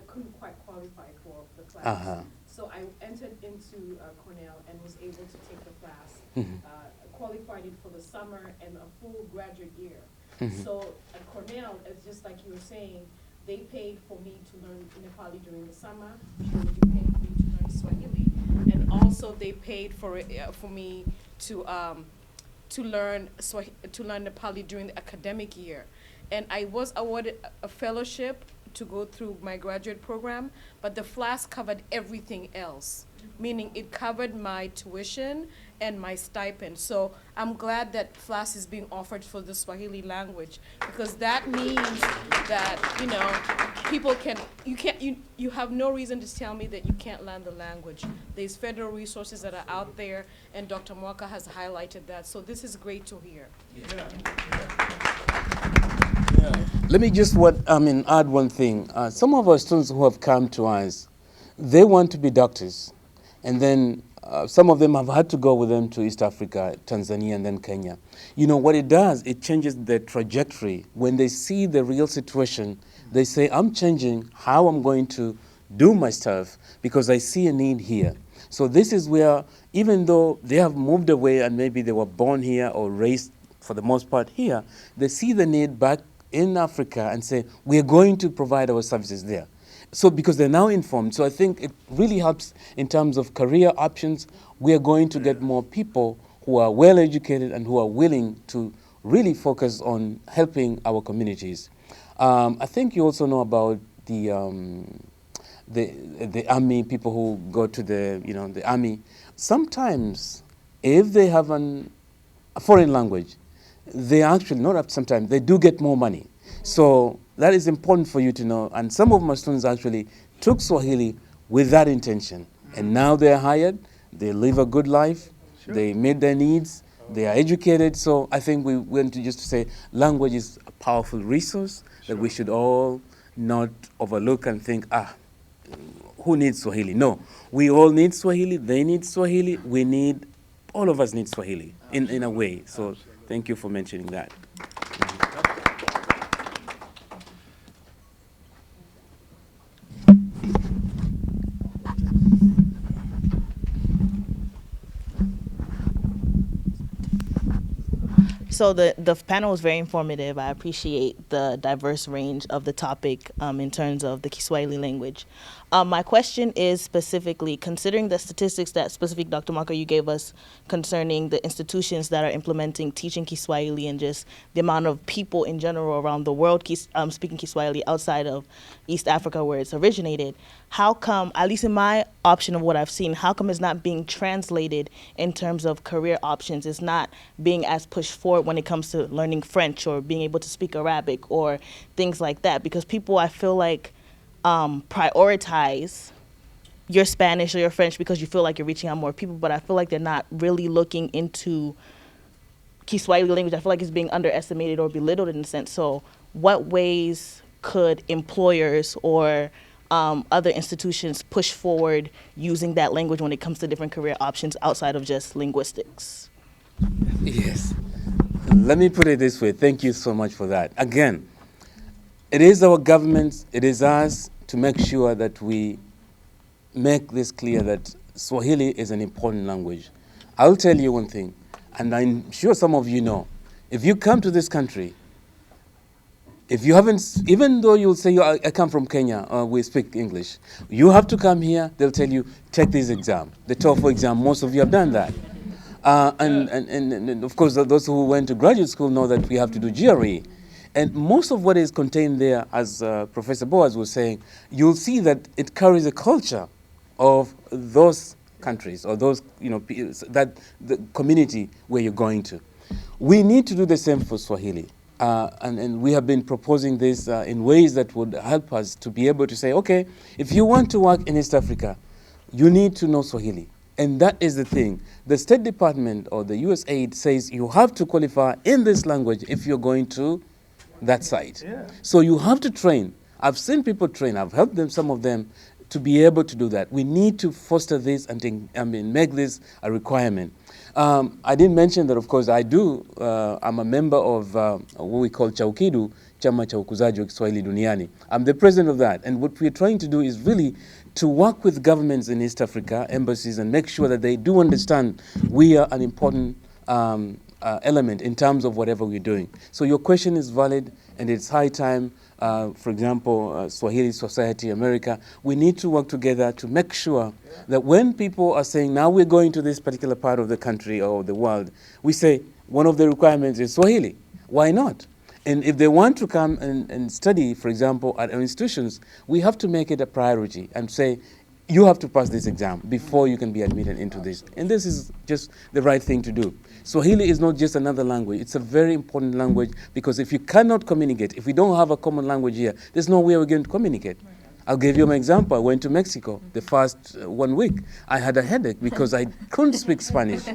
couldn't quite qualify for the class. Uh-huh. So I entered into Cornell and was able to take the class, Mhm. qualified it for the summer and a full graduate year. Mhm. So at Cornell, it's just like you were saying, they paid for me to learn Nepali during the summer. They would be paying for me to learn Swahili, and also they paid for me to learn Nepali during the academic year. And I was awarded a fellowship to go through my graduate program, but the FLAS covered everything else, meaning it covered my tuition and my stipend. So I'm glad that FLAS is being offered for the Swahili language, because that means that, people you have no reason to tell me that you can't learn the language. There's federal resources that are out there, and Dr. Muaka has highlighted that. So this is great to hear. Let me just add one thing. Some of our students who have come to us, they want to be doctors, and then some of them have had to go with them to East Africa, Tanzania, and then Kenya. What it does, it changes the trajectory. When they see the real situation, they say, I'm changing how I'm going to do my stuff because I see a need here. So this is where, even though they have moved away and maybe they were born here or raised for the most part here, they see the need back in Africa and say, we're going to provide our services there. So because they're now informed, so I think it really helps in terms of career options. We are going to get more people who are well educated and who are willing to really focus on helping our communities. I think you also know about the army, people who go to the army. Sometimes, if they have a foreign language, they actually, sometimes, they do get more money. So that is important for you to know. And some of my students actually took Swahili with that intention. And now they're hired, they live a good life, they meet their needs, they are educated. So I think we want to just say language is a powerful resource that we should all not overlook and think, who needs Swahili? No, we all need Swahili, they need Swahili, all of us need Swahili in a way. So thank you for mentioning that. So the panel was very informative. I appreciate the diverse range of the topic in terms of the Kiswahili language. My question is specifically, considering the statistics that specific Dr. Muaka you gave us concerning the institutions that are implementing teaching Kiswahili and just the amount of people in general around the world speaking Kiswahili outside of East Africa where it's originated, how come, at least in my option of what I've seen, how come it's not being translated in terms of career options? It's not being as pushed forward when it comes to learning French or being able to speak Arabic or things like that, because people, I feel like, prioritize your Spanish or your French because you feel like you're reaching out more people, but I feel like they're not really looking into Kiswahili language. I feel like it's being underestimated or belittled in a sense. So what ways could employers or other institutions push forward using that language when it comes to different career options outside of just linguistics? Yes. Let me put it this way. Thank you so much for that. Again, it is our government, it is us to make sure that we make this clear that Swahili is an important language. I'll tell you one thing, and I'm sure some of you know, if you come to this country, if you haven't, even though you'll say, I come from Kenya, we speak English, you have to come here, they'll tell you, take this exam, the TOEFL exam, most of you have done that. And of course, those who went to graduate school know that we have to do GRE. And most of what is contained there, as Professor Boas was saying, you'll see that it carries a culture of those countries or those, that the community where you're going to. We need to do the same for Swahili. And we have been proposing this in ways that would help us to be able to say, okay, if you want to work in East Africa, you need to know Swahili. And that is the thing. The State Department or the USAID says you have to qualify in this language if you're going to that site. Yeah. So you have to train. I've seen people train. I've helped them, some of them, to be able to do that. We need to foster this and make this a requirement. I didn't mention that, of course, I'm a member of what we call Chaukidu, Chama cha Ukuzaji wa Kiswahili Duniani. I'm the president of that. And what we're trying to do is really to work with governments in East Africa, embassies, and make sure that they do understand we are an important element in terms of whatever we're doing. So your question is valid, and it's high time, for example, Swahili Society America, we need to work together to make sure that when people are saying, now we're going to this particular part of the country or the world, we say, one of the requirements is Swahili. Why not? And if they want to come and study, for example, at our institutions, we have to make it a priority and say, you have to pass this exam before you can be admitted into this. And this is just the right thing to do. Swahili is not just another language. It's a very important language because if you cannot communicate, if we don't have a common language here, there's no way we're going to communicate. I'll give you an example. I went to Mexico the first 1 week. I had a headache because I couldn't speak Spanish. So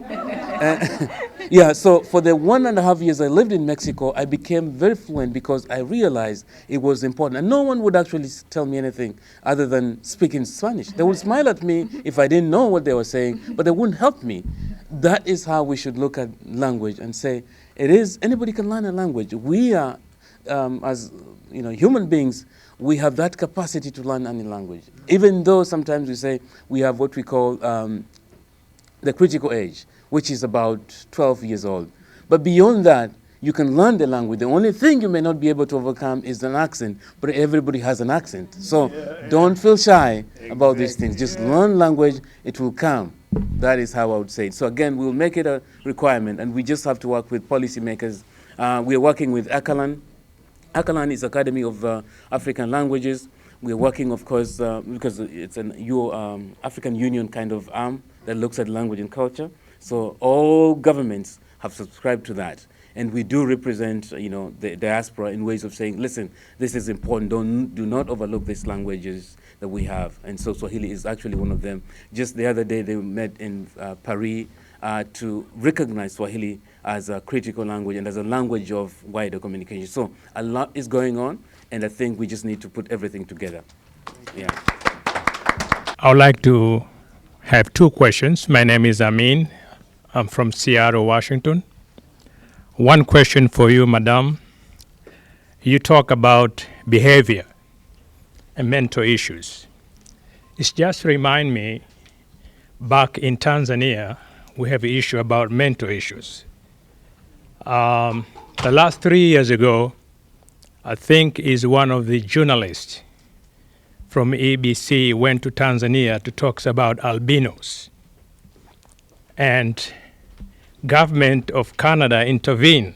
for the 1.5 years I lived in Mexico, I became very fluent because I realized it was important. And no one would actually tell me anything other than speaking Spanish. They would smile at me if I didn't know what they were saying, but they wouldn't help me. That is how we should look at language and say, anybody can learn a language. We are, as human beings, we have that capacity to learn any language. Even though sometimes we say we have what we call the critical age, which is about 12 years old. But beyond that, you can learn the language. The only thing you may not be able to overcome is an accent, but everybody has an accent. So don't feel shy about these things. Just learn language, it will come. That is how I would say it. So again, we'll make it a requirement, and we just have to work with policymakers. We are working with Akalan. Akalan is Academy of African Languages. We're working, of course, because it's an African Union kind of arm that looks at language and culture. So all governments have subscribed to that. And we do represent, the diaspora in ways of saying, listen, this is important. Do not overlook these languages that we have. And so Swahili is actually one of them. Just the other day, they met in Paris to recognize Swahili as a critical language and as a language of wider communication. So a lot is going on, and I think we just need to put everything together. Yeah. I would like to have two questions. My name is Amin. I'm from Seattle, Washington. One question for you, Madam. You talk about behavior and mental issues. It just remind me, back in Tanzania, we have an issue about mental issues. The last 3 years ago, I think is one of the journalists from ABC went to Tanzania to talk about albinos. And government of Canada intervened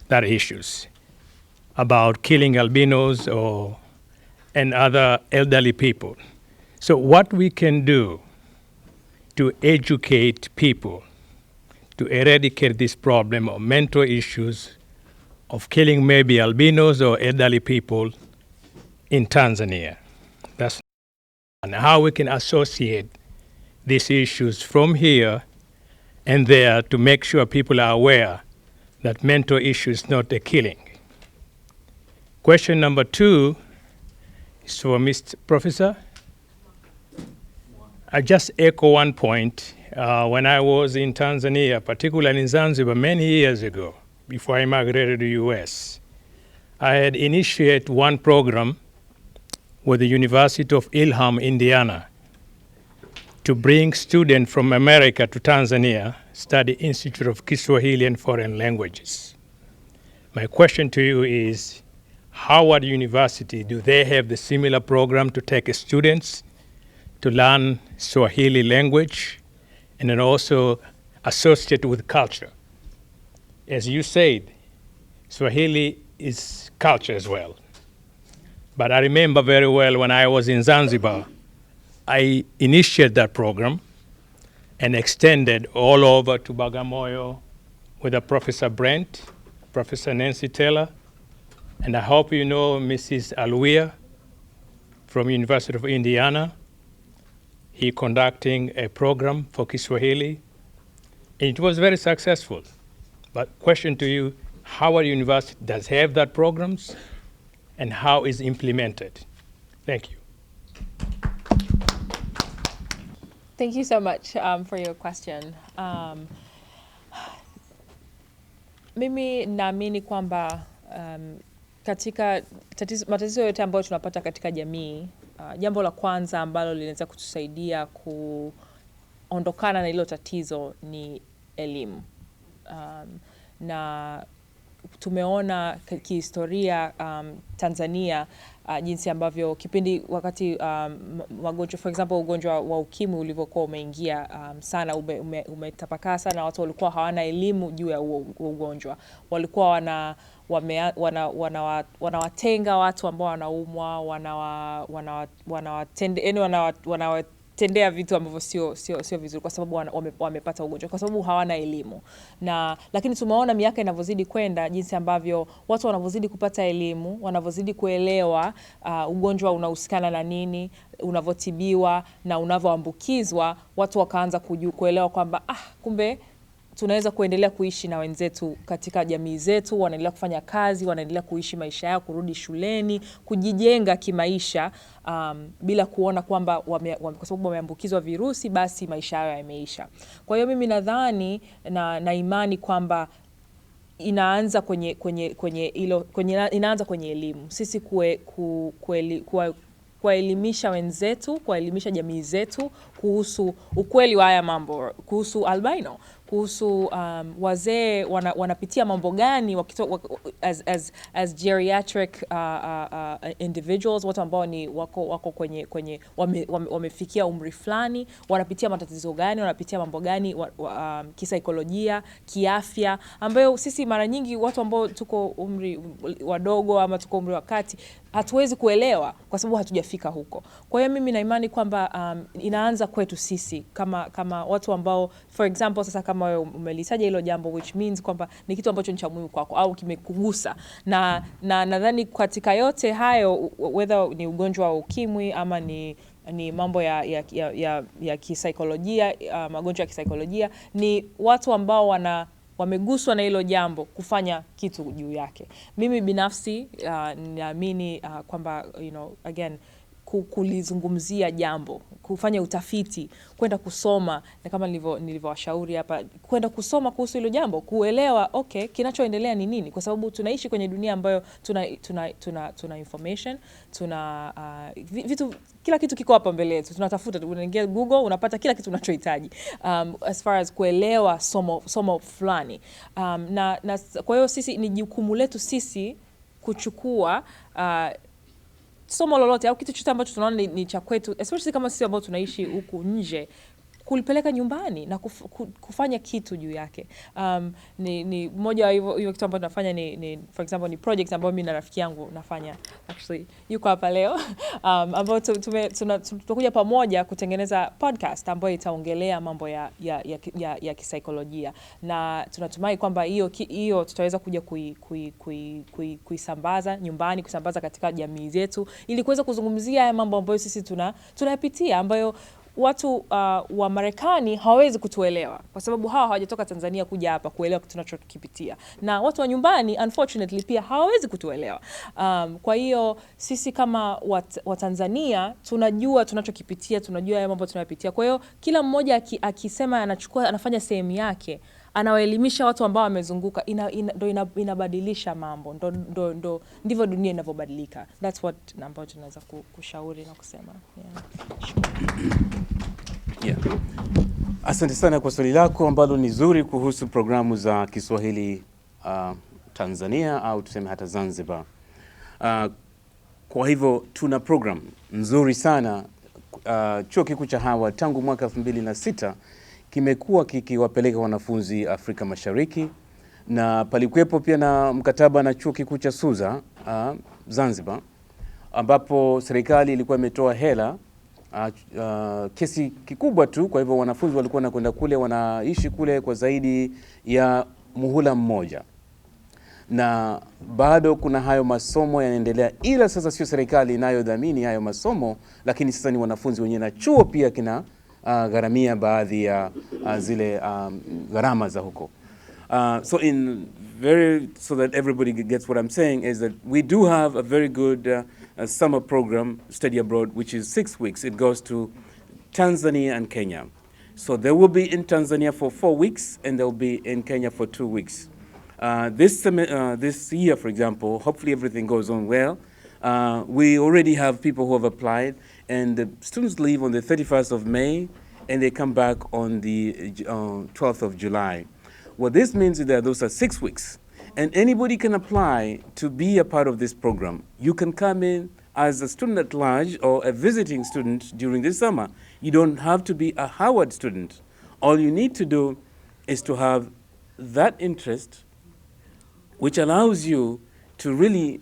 that issues about killing albinos and other elderly people. So what we can do to educate people to eradicate this problem of mental issues of killing maybe albinos or elderly people in Tanzania. That's and how we can associate these issues from here and there to make sure people are aware that mental issue is not a killing. Question number 2 is for Mr. Professor. I just echo one point. When I was in Tanzania, particularly in Zanzibar many years ago, before I migrated to the US, I had initiated one program with the University of Ilham, Indiana, to bring students from America to Tanzania, study Institute of Kiswahili and Foreign Languages. My question to you is, Howard University, do they have the similar program to take students to learn Swahili language and then also associate with culture? As you said, Swahili is culture as well. But I remember very well when I was in Zanzibar, I initiated that program and extended all over to Bagamoyo with a Professor Brent, Professor Nancy Taylor, and I hope you know Mrs. Alwia from University of Indiana. He conducting a program for Kiswahili. It was very successful. But question to you, Howard University does have that programs and how is implemented? Thank you. Thank you so much for your question. Mimi naamini kwamba katika matatizo yote ambayo tunapata katika jamii, jambo la kwanza ambalo linaweza kutusaidia kuondokana na hilo tatizo ni elimu. Na tumeona kihistoria Tanzania jinsi ambavyo kipindi wakati magonjwa, for example, ugonjwa wa ukimwi ulivyokuwa umeingia sana, umetapakaa sana, watu walikuwa hawana elimu juu ya ugonjwa. Walikuwa wanawatenga watu ambao wanaumwa, wanawatendea vitu ambavyo sio vizuri kwa sababu wamepata ugonjwa, kwa sababu hawana elimu. Lakini tumeona miaka inavyozidi kwenda, jinsi ambavyo watu wanavyozidi kupata elimu, wanavyozidi kuelewa ugonjwa unahusikana na nini, unavyotibiwa na unavyoambukizwa, watu wakaanza kuelewa kwamba kumbe tunaweza kuendelea kuishi na wenzetu katika jamii zetu, wanaendelea kufanya kazi, wanaendelea kuishi maisha yao, kurudi shuleni, kujijenga kimaisha, bila kuona kwamba kwa sababu wameambukizwa virusi basi maisha yao yameisha. Kwa hiyo mimi nadhani na imani kwamba inaanza inaanza kwenye elimu. Sisi kuwaelimisha wenzetu, kuwaelimisha jamii zetu kuhusu ukweli wa haya mambo, kuhusu albino, kuhusu wazee wanapitia mambo gani as geriatric individuals, watu ambao ni wako kwenye wamefikia umri fulani, wanapitia matatizo gani, wanapitia mambo gani kisaikolojia, kiafya, ambayo sisi mara nyingi watu ambao tuko umri wadogo ama tuko umri wa kati hatuwezi kuelewa kwa sababu hatujafika huko. Kwa hiyo mimi na imani kwamba inaanza kwetu sisi kama watu ambao, for example, sasa kama wewe umelitaja hilo jambo, which means kwamba ni kitu ambacho ni cha muhimu kwako au kimekugusa, na nadhani katika yote hayo, whether ni ugonjwa wa ukimwi ama ni mambo ya kisaikolojia, magonjwa ya kisaikolojia, ni watu ambao wameguswa na hilo jambo kufanya kitu juu yake. Mimi binafsi naamini kwamba again kulizungumzia jambo, kufanya utafiti, kwenda kusoma, na kama nilivyowashauri hapa, kwenda kusoma kuhusu hilo jambo, kuelewa okay, kinachoendelea ni nini, kwa sababu tunaishi kwenye dunia ambayo tuna information, tuna vitu, kila kitu kiko hapa mbele yetu, tunatafuta, unaingia Google unapata kila kitu unachohitaji, as far as kuelewa somo fulani, na kwa hiyo sisi ni jukumu letu sisi kuchukua somo lolote au kitu chochote ambacho tunaona ni cha kwetu, especially kama sisi ambao tunaishi huku nje, kulipeleka nyumbani na kufanya kitu juu yake. Ni moja wa hivyo kitu ambacho tunafanya ni for example ni project ambayo mimi na rafiki yangu nafanya, actually yuko hapa leo, ambao tunakuja pamoja kutengeneza podcast ambayo itaongelea mambo ya kisaikolojia, na tunatumai kwamba hiyo tutaweza kuja kuisambaza nyumbani, kusambaza katika jamii zetu, ili kuweza kuzungumzia haya mambo ambayo sisi tunayapitia, ambayo watu wa Marekani hawawezi kutuelewa kwa sababu hawa hawajatoka Tanzania kuja hapa kuelewa tunachokipitia, na watu wa nyumbani unfortunately pia hawawezi kutuelewa. Kwa hiyo sisi kama Watanzania tunajua tunachokipitia, tunajua ya mambo tunayopitia. Kwa hiyo kila mmoja akisema anafanya sehemu yake, anawaelimisha watu ambao wamezunguka, inabadilisha mambo, ndivyo dunia inavyobadilika. That's what ambacho tunaweza kushauri na kusema. Yeah. Asante sana kwa swali lako ambalo ni zuri kuhusu programu za Kiswahili Tanzania au tuseme hata Zanzibar. Kwa hivyo tuna program nzuri sana. Chuo Kikuu cha Howard tangu mwaka 2006 kimekuwa kikiwapeleka wanafunzi Afrika Mashariki, na palikuwepo pia na mkataba na Chuo Kikuu cha Suza Zanzibar, ambapo serikali ilikuwa imetoa hela kesi kikubwa tu. Kwa hivyo wanafunzi walikuwa wanakwenda kule, wanaishi kule kwa zaidi ya muhula mmoja, na bado kuna hayo masomo yanaendelea, ila sasa sio serikali inayodhamini hayo masomo, lakini sasa ni wanafunzi wenyewe, na chuo pia kina gharamia baadhi ya zile gharama za huko. So that everybody gets what I'm saying is that we do have a very good summer program, study abroad, which is 6 weeks. It goes to Tanzania and Kenya. So they will be in Tanzania for 4 weeks, and they'll be in Kenya for 2 weeks. This year, for example, hopefully everything goes on well. We already have people who have applied, and the students leave on the 31st of May, and they come back on the 12th of July. What this means is that those are 6 weeks, and anybody can apply to be a part of this program. You can come in as a student at large or a visiting student during this summer. You don't have to be a Howard student. All you need to do is to have that interest, which allows you to really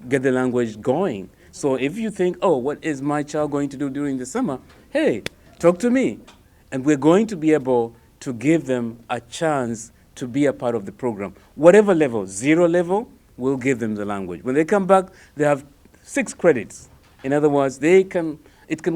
get the language going. So if you think, oh, what is my child going to do during the summer? Hey, talk to me. And we're going to be able to give them a chance to be a part of the program. Whatever level, 0 level, we'll give them the language. When they come back, they have 6 credits. In other words, it can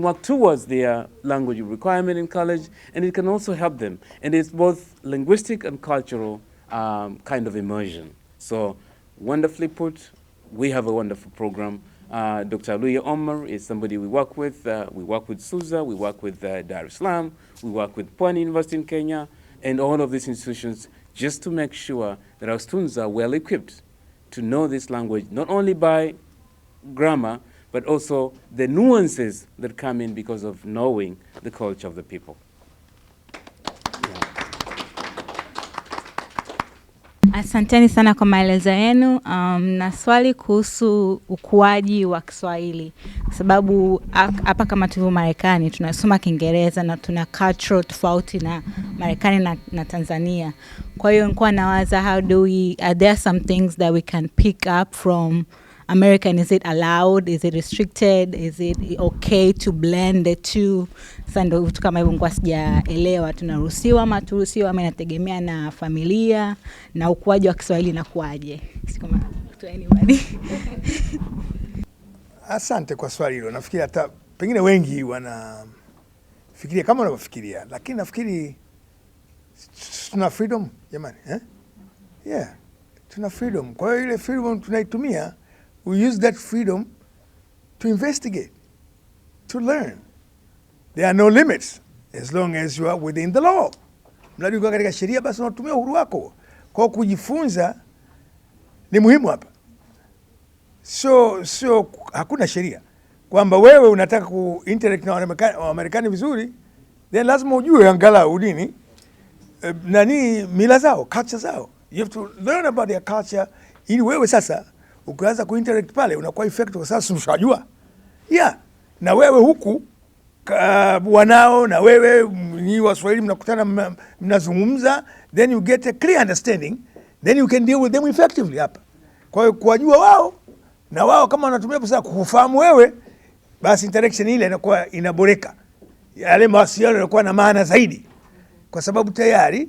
work towards their language requirement in college, and it can also help them. And it's both linguistic and cultural kind of immersion. So wonderfully put. We have a wonderful program. Dr. Luya Omar is somebody we work with. We work with Suza, we work with Dar es Salaam, we work with Pwani University in Kenya, and all of these institutions, just to make sure that our students are well equipped to know this language, not only by grammar, but also the nuances that come in because of knowing the culture of the people. Asanteni sana kwa maelezo yenu. Na swali kuhusu ukuaji wa Kiswahili, sababu hapa kama tulivyo Marekani tunasoma Kiingereza na tuna cultural tofauti na Marekani na Tanzania. Kwa hiyo nilikuwa nawaza, are there some things that we can pick up from American? Is it allowed? Is it restricted? Is it okay to blend the two? Sasa ndio vitu kama hivyo nilikuwa sijaelewa, tunaruhusiwa ama turuhusiwa, ama inategemea na familia na ukuaji wa Kiswahili na kuaje. Kama to anybody. Asante kwa swali hilo. Nafikiri hata pengine wengi wanafikiria kama wanavyofikiria, lakini nafikiri tuna freedom jamani, Yeah, tuna freedom. Kwa hiyo ile freedom tunaitumia, we use that freedom to investigate. to learn. There are no limits as long as you are within the law. Mradi uko katika sheria, basi unatumia uhuru wako. Kwa kujifunza ni muhimu hapa. Sio hakuna sheria kwamba wewe unataka kuinteract na Wamarekani vizuri, then lazima ujue angalau nini mila zao, culture zao. You have to learn about their culture ili wewe sasa ukianza kuinteract pale unakuwa effective kwa sababu unajua. Yeah. Na wewe huku wanao na wewe ni Waswahili mnakutana mnazungumza, then you get a clear understanding, then you can deal with them effectively hapa. Kwa hiyo kuwajua wao na wao kama wanatumia pesa kufahamu wewe, basi interaction ile inakuwa inaboreka. Yale mawasiliano yanakuwa na maana zaidi. Kwa sababu tayari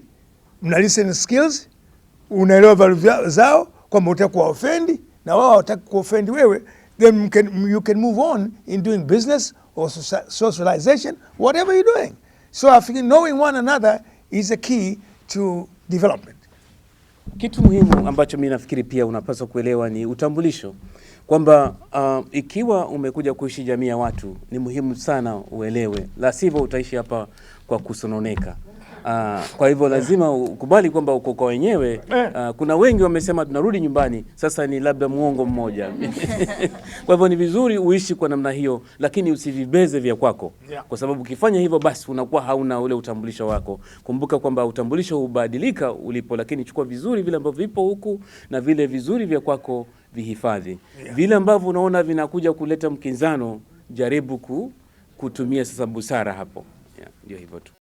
mna listen skills, unaelewa value zao kwamba utakuwa offend na wao hawataka kuoffend wewe, then you can move on in doing business or socialization, whatever you're doing. So I think knowing one another is a key to development. Kitu muhimu ambacho mimi nafikiri pia unapaswa kuelewa ni utambulisho, kwamba ikiwa umekuja kuishi jamii ya watu ni muhimu sana uelewe, la sivyo utaishi hapa kwa kusononeka. Kwa hivyo lazima ukubali kwamba uko kwa wenyewe. Kuna wengi wamesema tunarudi nyumbani, sasa ni labda muongo mmoja. Kwa hivyo ni vizuri uishi kwa namna hiyo, lakini usivibeze vya kwako. Kwa sababu ukifanya hivyo basi unakuwa hauna ule utambulisho wako. Kumbuka kwamba utambulisho hubadilika ulipo, lakini chukua vizuri vile ambavyo vipo huku na vile vizuri vya kwako vihifadhi. Vile ambavyo unaona vinakuja kuleta mkinzano, jaribu kutumia sasa busara hapo. Ndio hivyo tu.